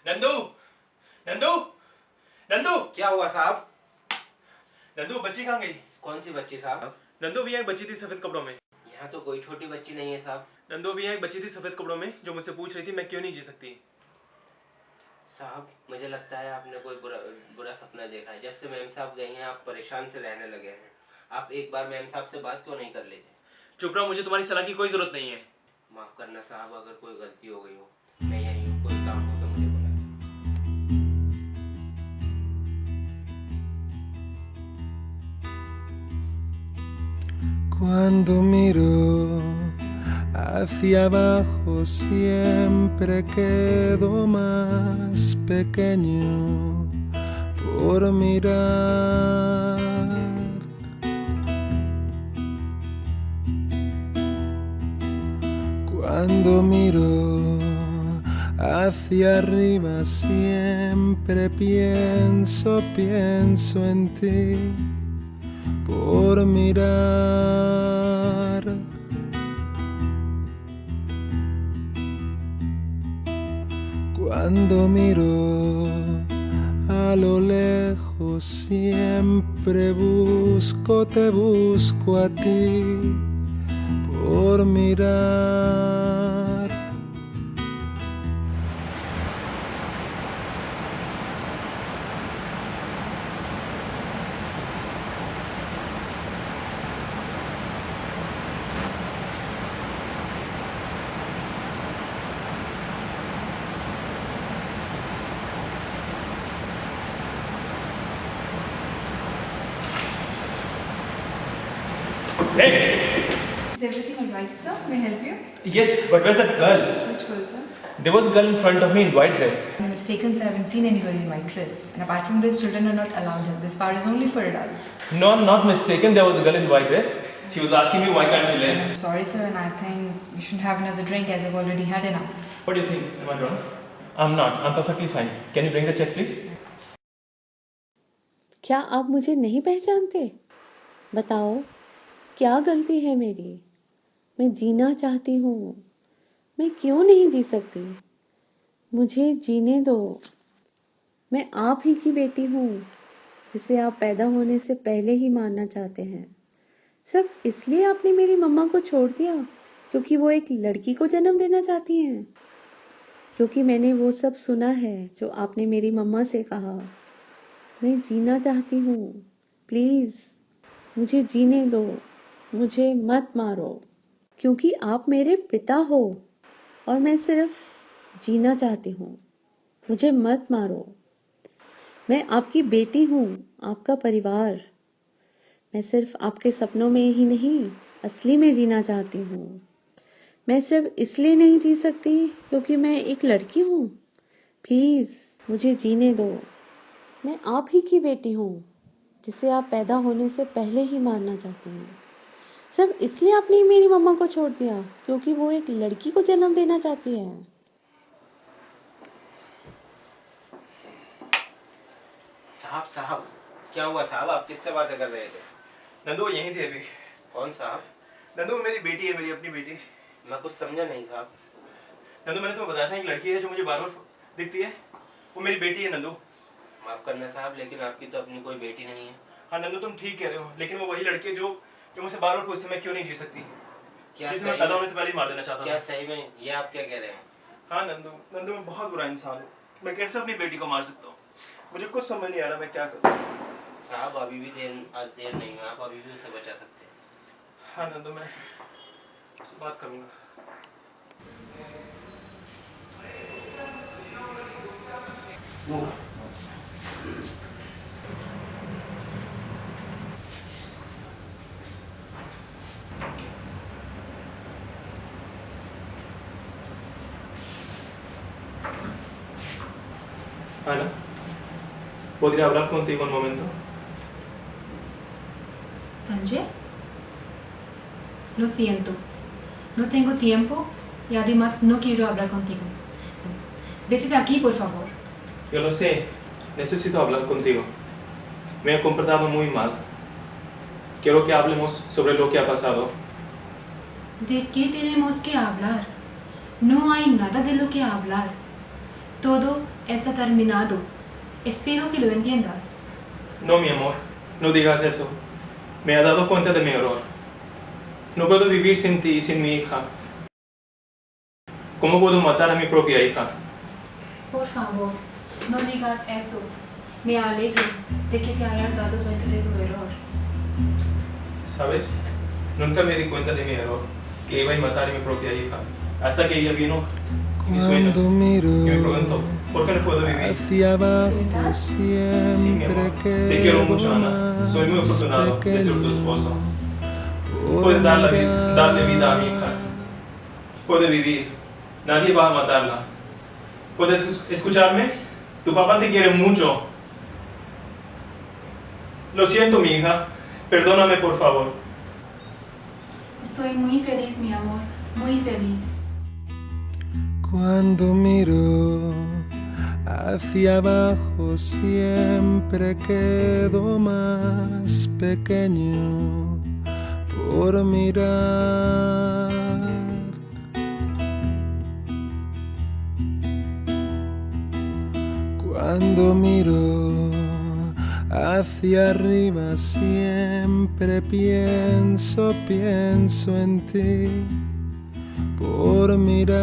नंदू, नंदू, नंदू। क्या हुआ साहब? नंदू, बच्ची कहाँ गई? कौन सी बच्ची साहब? नंदू, भी एक बच्ची थी सफेद कपड़ों में। यहाँ तो कोई छोटी बच्ची नहीं है साहब। नंदू, भी एक बच्ची थी सफेद कपड़ों में जो मुझसे पूछ रही थी मैं क्यों नहीं जी सकती। साहब मुझे लगता है आपने कोई बुरा सपना देखा है। जब से मैम साहब गई हैं आप परेशान से रहने लगे हैं। आप एक बार मैम साहब से बात क्यों नहीं कर लेते? चुप रहो, मुझे तुम्हारी सलाह की कोई जरूरत नहीं है। माफ करना साहब, अगर कोई गलती हो गई हो। मैं यहीं हूँ, कोई काम हो तो मुझे बुला। Cuando miro hacia abajo siempre quedo más pequeño por mirar. Cuando miro hacia arriba siempre pienso en ti por mirar. Cuando miro a lo lejos siempre te busco a ti por mirar. Hey! Is everything all right, sir? May I help you? Yes, but where's that girl? Which girl, sir? There was a girl in front of me in white dress. I'm mistaken, sir. I haven't seen anybody in white dress. And apart from this, children are not allowed here. This bar is only for adults. No, I'm not mistaken. There was a girl in white dress. She was asking me why can't she And leave. I'm sorry, sir, and I think you shouldn't have another drink as I've already had enough. What do you think? Am I drunk? I'm not. I'm perfectly fine. Can you bring the check, please? क्या आप मुझे नहीं पहचानते? बताओ, क्या गलती है मेरी? मैं जीना चाहती हूँ। मैं क्यों नहीं जी सकती? मुझे जीने दो। मैं आप ही की बेटी हूँ, जिसे आप पैदा होने से पहले ही मारना चाहते हैं। सिर्फ इसलिए आपने मेरी मम्मा को छोड़ दिया क्योंकि वो एक लड़की को जन्म देना चाहती हैं। क्योंकि मैंने वो सब सुना है जो आपने मेरी मम्मा से कहा। मैं जीना चाहती हूँ, प्लीज़ मुझे जीने दो, मुझे मत मारो, क्योंकि आप मेरे पिता हो और मैं सिर्फ जीना चाहती हूँ। मुझे मत मारो। मैं आपकी बेटी हूँ, आपका परिवार। मैं सिर्फ आपके सपनों में ही नहीं, असली में जीना चाहती हूँ। मैं सिर्फ इसलिए नहीं जी सकती क्योंकि मैं एक लड़की हूँ। प्लीज़ मुझे जीने दो। मैं आप ही की बेटी हूँ, जिसे आप पैदा होने से पहले ही मारना चाहते हैं। सिर्फ इसलिए आपने मेरी मम्मा को छोड़ दिया क्योंकि वो एक लड़की को जन्म देना चाहती है। साहब क्या हुआ साहब? आप किससे बातें कर रहे थे? नंदू, वो यहीं थे अभी। कौन साहब? नंदू, वो मेरी बेटी है, मेरी अपनी बेटी। मैं कुछ समझा नहीं साहब। नंदू, मैंने तुम्हें बताया था एक लड़की है जो मुझे बार बार दिखती है, वो मेरी बेटी है। नंदू, माफ करना साहब, लेकिन आपकी तो अपनी कोई बेटी नहीं है। हाँ नंदू, तुम ठीक कह रहे हो, लेकिन वो वही लड़की है जो मुझसे बार बार पूछती मैं क्यों नहीं जी सकती, क्या जिसे मैं पैदा होने से पहले ही मार देना चाहता क्या था। सही में ये आप क्या कह रहे हैं? हाँ नंदू, मैं बहुत बुरा इंसान हूँ। मैं कैसे अपनी बेटी को मार सकता हूँ? मुझे कुछ समझ नहीं आ रहा मैं क्या करूँ। साहब अभी भी देर नहीं है, आप अभी भी उसे बचा सकते हैं। हाँ नंदू, मैं उससे बात करूँगा। Ana, ¿podría hablar contigo un momento? Sanjay? Lo siento. No tengo tiempo y además no quiero hablar contigo. Vete de aquí, por favor. Yo lo sé, necesito hablar contigo. Me he comportado muy mal. Quiero que hablemos sobre lo que ha pasado. ¿De qué tenemos que hablar? No hay nada de lo que hablar. Todo está terminado. Espero que lo entiendas. No, mi amor, no digas eso. Me he dado cuenta de mi error. No puedo vivir sin ti y sin mi hija. ¿Cómo puedo matar a mi propia hija? Por favor, no digas eso. Me alegro de que te hayas dado cuenta de tu error. ¿Sabes? Nunca me di cuenta de mi error, que iba a matar a mi propia hija. Hasta que ella vino en mis sueños Cuando y miro me preguntó, ¿por qué no puedo vivir? hacia abajo Sí, mi amor. siempre Te quiero mucho, quedo Ana. Soy muy más afortunado de ser tu pequeño esposo. por Puedes darle mirar. vida a mi hija. Puede vivir. Nadie va a matarla. ¿Puedes escucharme? Tu papá te quiere mucho. Lo siento, mi hija. Perdóname, por favor. Estoy muy feliz, mi amor, muy feliz. Cuando miro hacia abajo siempre quedo más pequeño por mirar. Cuando miro hacia arriba siempre pienso en ti por mirar.